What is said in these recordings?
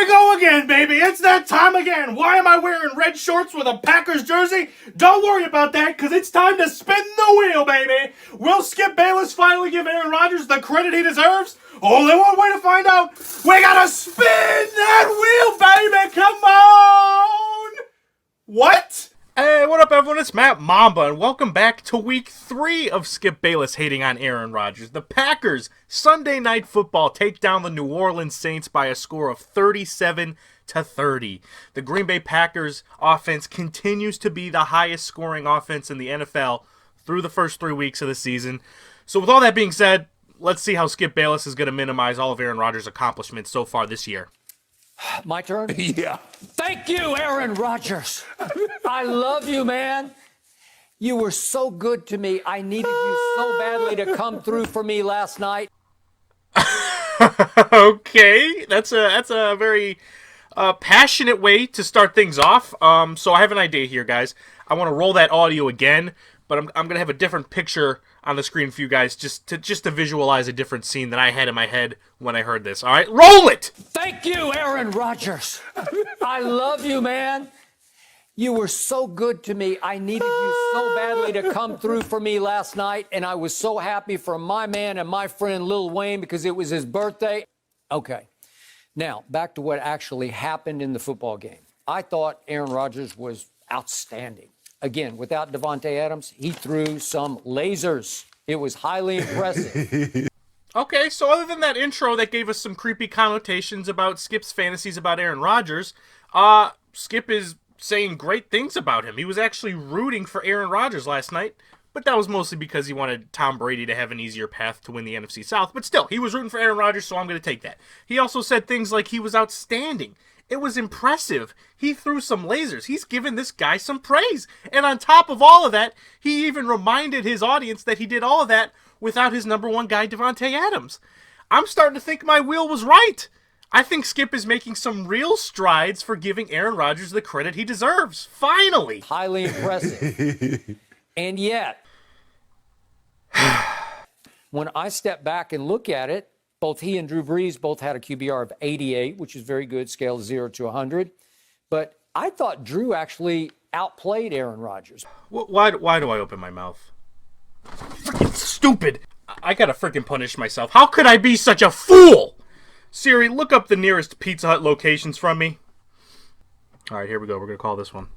we go again, baby. It's that time again. Why am I wearing red shorts with a Packers jersey? Don't worry about that, because it's time to spin the wheel, baby. Will Skip Bayless finally give Aaron Rodgers the credit he deserves? Only one way to find out. We gotta spin that wheel, baby. Come on. What? Hey, what up, everyone? It's Mamba, and welcome back to Week 3 of Skip Bayless hating on Aaron Rodgers. The Packers, Sunday Night Football, take down the New Orleans Saints by a score of 37-30. The Green Bay Packers offense continues to be the highest scoring offense in the NFL through the first 3 weeks of the season. So with all that being said, let's see how Skip Bayless is going to minimize all of Aaron Rodgers' accomplishments so far this year. My turn? Yeah. Thank you, Aaron Rodgers. I love you, man. You were so good to me. I needed you so badly to come through for me last night. Okay, that's a very passionate way to start things off. So I have an idea here, guys. I want to roll that audio again, but I'm going to have a different picture on the screen for you guys just to visualize a different scene that I had in my head when I heard this. All right, roll it! Thank you, Aaron Rodgers. I love you, man. You were so good to me. I needed you so badly to come through for me last night, and I was so happy for my man and my friend Lil Wayne because it was his birthday. Okay, now back to what actually happened in the football game. I thought Aaron Rodgers was outstanding. Again, without Davante Adams, he threw some lasers. It was highly impressive. Okay, so other than that intro that gave us some creepy connotations about Skip's fantasies about Aaron Rodgers, Skip is saying great things about him. He was actually rooting for Aaron Rodgers last night, but that was mostly because he wanted Tom Brady to have an easier path to win the NFC South. But still, he was rooting for Aaron Rodgers, so I'm going to take that. He also said things like he was outstanding. It was impressive. He threw some lasers. He's given this guy some praise. And on top of all of that, he even reminded his audience that he did all of that without his number one guy, Davante Adams. I'm starting to think my wheel was right. I think Skip is making some real strides for giving Aaron Rodgers the credit he deserves. Finally. Highly impressive. And yet, when I step back and look at it, both he and Drew Brees both had a QBR of 88, which is very good, scale of 0 to 100. But I thought Drew actually outplayed Aaron Rodgers. Why do I open my mouth? Freaking stupid. I gotta freaking punish myself. How could I be such a fool? Siri, look up the nearest Pizza Hut locations from me. All right, here we go. We're gonna call this one.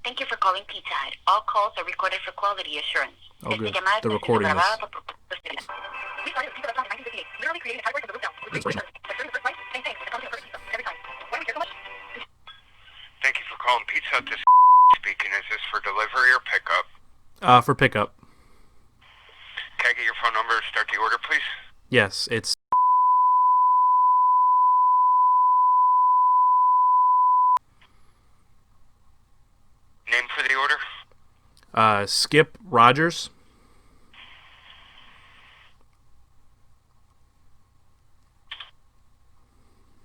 Thank you for calling Pizza Hut. All calls are recorded for quality assurance. Oh, good. The recording is... We started Pizza Hut in 1958. Literally created categories of the roof down. Assuring the first price, same thing. It comes in first pizza every time. Why do we care so much? Thank you for calling Pizza Hut. This speaking. Is this for delivery or pickup? For pickup. Can I get your phone number to start the order, please? Yes, it's... Name for the order? Skip Rodgers.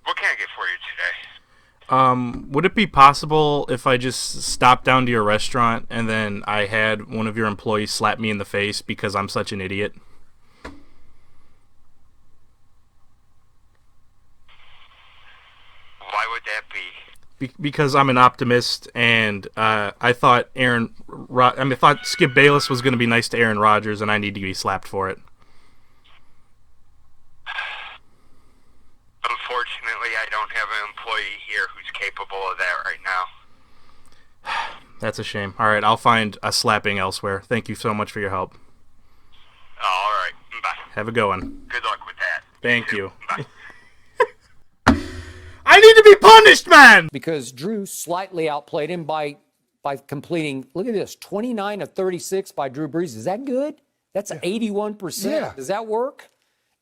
What can I get for you today? Would it be possible if I just stopped down to your restaurant and then I had one of your employees slap me in the face because I'm such an idiot? Why would that be? Because I'm an optimist, and I thought Skip Bayless was going to be nice to Aaron Rodgers, and I need to be slapped for it. Unfortunately, I don't have an employee here who's capable of that right now. That's a shame. All right, I'll find a slapping elsewhere. Thank you so much for your help. Oh, all right. Bye. Have a good one. Good luck with that. Thank you. Bye. I need to be punished, man! Because Drew slightly outplayed him by completing, look at this, 29 of 36 by Drew Brees. Is that good? That's 81%. Yeah. Does that work?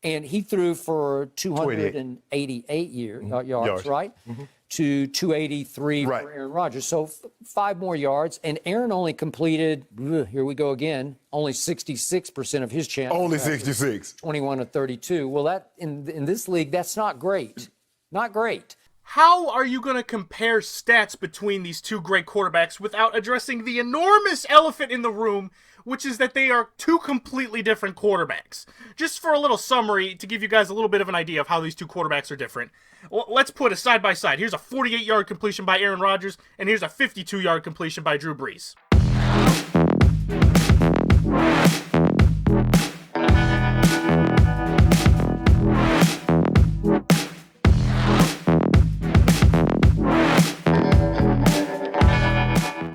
And he threw for 288 yards, right? Mm-hmm. To 283 Right. for Aaron Rodgers. So 5 more yards. And Aaron only completed, here we go again, only 66% of his chance. Only 66. 21 of 32. Well, that in this league, that's not great. Not great. How are you going to compare stats between these two great quarterbacks without addressing the enormous elephant in the room, which is that they are two completely different quarterbacks. Just for a little summary, to give you guys a little bit of an idea of how these two quarterbacks are different, let's put it side by side. Here's a 48-yard completion by Aaron Rodgers, and here's a 52-yard completion by Drew Brees.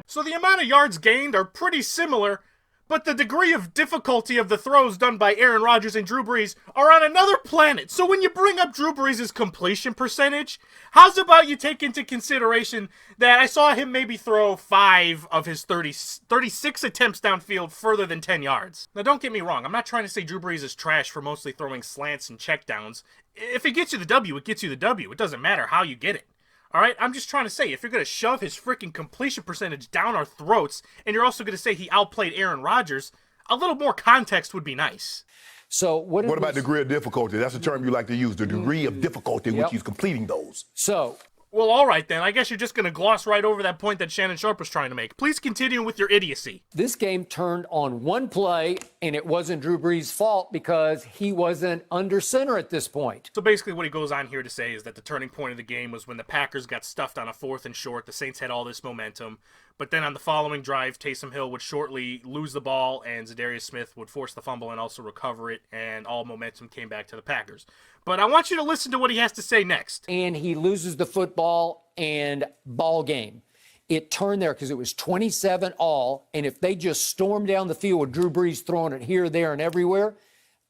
So the amount of yards gained are pretty similar, but the degree of difficulty of the throws done by Aaron Rodgers and Drew Brees are on another planet. So when you bring up Drew Brees' completion percentage, how's about you take into consideration that I saw him maybe throw 5 of his 36 attempts downfield further than 10 yards. Now don't get me wrong, I'm not trying to say Drew Brees is trash for mostly throwing slants and checkdowns. If it gets you the W, it gets you the W. It doesn't matter how you get it. All right, I'm just trying to say, if you're going to shove his freaking completion percentage down our throats, and you're also going to say he outplayed Aaron Rodgers, a little more context would be nice. So what about degree of difficulty? That's a term you like to use, the degree of difficulty in which he's completing those. So, well, all right then. I guess you're just going to gloss right over that point that Shannon Sharp was trying to make. Please continue with your idiocy. this game turned on one play, and it wasn't Drew Brees' fault because he wasn't under center at this point. So basically what he goes on here to say is that the turning point of the game was when the Packers got stuffed on a 4th and short. The Saints had all this momentum. But then on the following drive, Taysom Hill would shortly lose the ball, and Zadarius Smith would force the fumble and also recover it, and all momentum came back to the Packers. But I want you to listen to what he has to say next. And he loses the football and ball game. It turned there because it was 27 all, and if they just stormed down the field with Drew Brees throwing it here, there, and everywhere,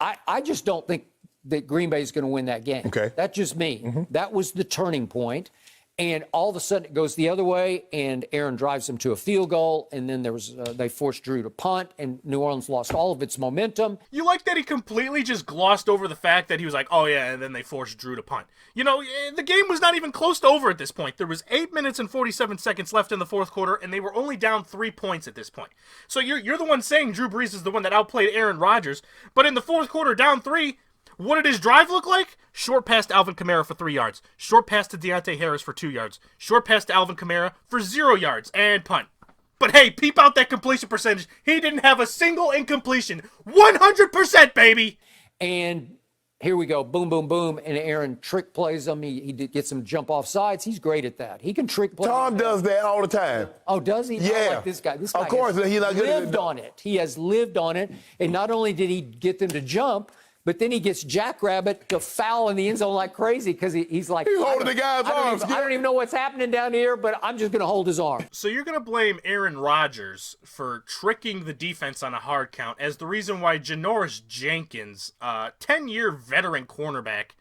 I just don't think that Green Bay is going to win that game. Okay. That's just me. That was the turning point. And all of a sudden it goes the other way, and Aaron drives them to a field goal, and then they forced Drew to punt, and New Orleans lost all of its momentum. You like that he completely just glossed over the fact that he was like, oh yeah, and then they forced Drew to punt. You know, the game was not even close to over at this point. There was 8 minutes and 47 seconds left in the fourth quarter, and they were only down 3 points at this point. So you're the one saying Drew Brees is the one that outplayed Aaron Rodgers, but in the fourth quarter, down 3, what did his drive look like? Short pass to Alvin Kamara for 3 yards. Short pass to Deontay Harris for 2 yards. Short pass to Alvin Kamara for 0 yards. And punt. But hey, peep out that completion percentage. He didn't have a single incompletion. 100%, baby! And here we go, boom, boom, boom, and Aaron trick plays him. He gets him jump off sides. He's great at that. He can trick play. Tom does that all the time. Oh, does he? Yeah. I like this guy. This guy Of course, has he's not good at it. lived on it. He has lived on it. And not only did he get them to jump, but then he gets Jackrabbit to foul in the end zone like crazy because he's like, He's holding the guy's arms. I don't even know what's happening down here, but I'm just going to hold his arm. So you're going to blame Aaron Rodgers for tricking the defense on a hard count as the reason why Janoris Jenkins, 10-year veteran cornerback,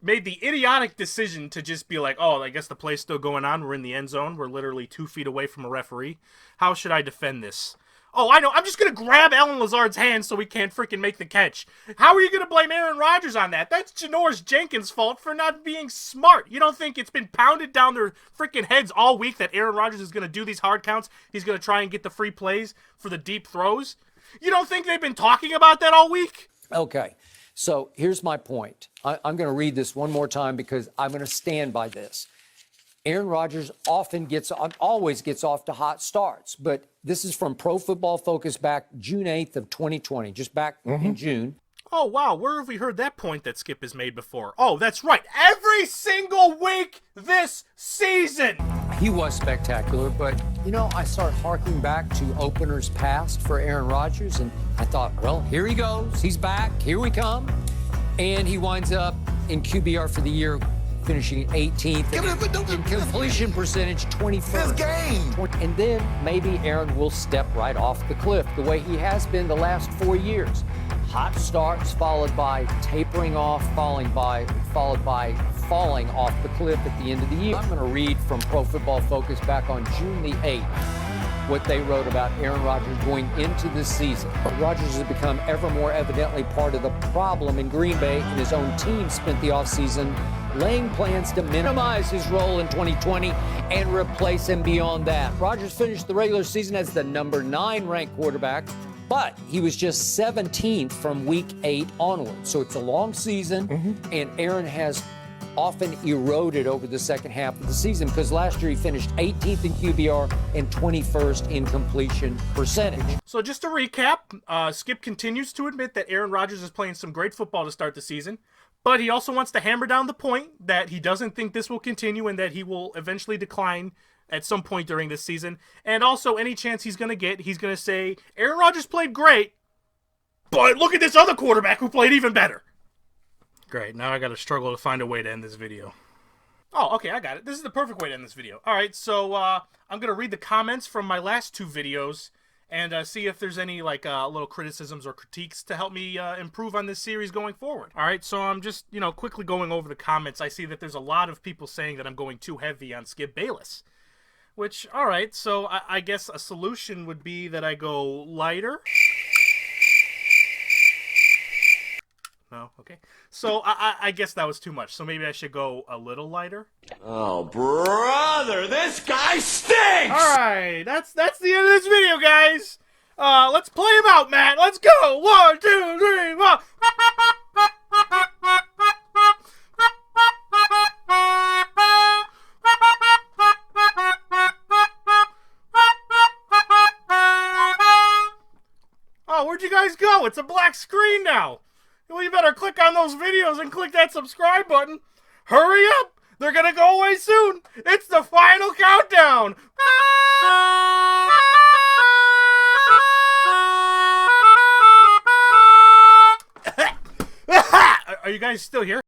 made the idiotic decision to just be like, oh, I guess the play's still going on. We're in the end zone. We're literally 2 feet away from a referee. How should I defend this? Oh, I know. I'm just going to grab Alan Lazard's hand so he can't freaking make the catch. How are you going to blame Aaron Rodgers on that? That's Janoris Jenkins' fault for not being smart. You don't think it's been pounded down their freaking heads all week that Aaron Rodgers is going to do these hard counts? He's going to try and get the free plays for the deep throws? You don't think they've been talking about that all week? Okay, so here's my point. I'm going to read this one more time because I'm going to stand by this. Aaron Rodgers always gets off to hot starts, but this is from Pro Football Focus back June 8th of 2020, just back in June. Oh, wow, where have we heard that point that Skip has made before? Oh, that's right, every single week this season! He was spectacular, but, you know, I started harking back to openers past for Aaron Rodgers, and I thought, well, here he goes. He's back. Here we come. And he winds up in QBR for the year, finishing 18th. In completion percentage, 21st. This game. And then maybe Aaron will step right off the cliff the way he has been the last 4 years. Hot starts followed by tapering off, followed by falling off the cliff at the end of the year. I'm going to read from Pro Football Focus back on June the 8th what they wrote about Aaron Rodgers going into this season. Rodgers has become ever more evidently part of the problem in Green Bay, and his own team spent the offseason laying plans to minimize his role in 2020 and replace him beyond that. Rodgers finished the regular season as the number 9 ranked quarterback, but he was just 17th from week 8 onward. So it's a long season, and Aaron has often eroded over the second half of the season because last year he finished 18th in QBR and 21st in completion percentage. So just to recap, Skip continues to admit that Aaron Rodgers is playing some great football to start the season, but he also wants to hammer down the point that he doesn't think this will continue and that he will eventually decline at some point during this season. And also, any chance he's going to get, he's going to say, Aaron Rodgers played great, but look at this other quarterback who played even better. Great, now I got to struggle to find a way to end this video. Oh, okay, I got it. This is the perfect way to end this video. All right, so I'm going to read the comments from my last 2 videos and see if there's any little criticisms or critiques to help me improve on this series going forward. All right, so I'm just, quickly going over the comments. I see that there's a lot of people saying that I'm going too heavy on Skip Bayless. Which, all right, so I guess a solution would be that I go lighter. No, okay. So I guess that was too much. So maybe I should go a little lighter. Oh, brother, this guy stinks! All right, that's the end of this video, guys. Let's play him out, Matt. Let's go. 1, 2, 3, 4. Oh, where'd you guys go? It's a black screen now. Well, you better click on those videos and click that subscribe button. Hurry up! They're gonna go away soon. It's the final countdown. Are you guys still here?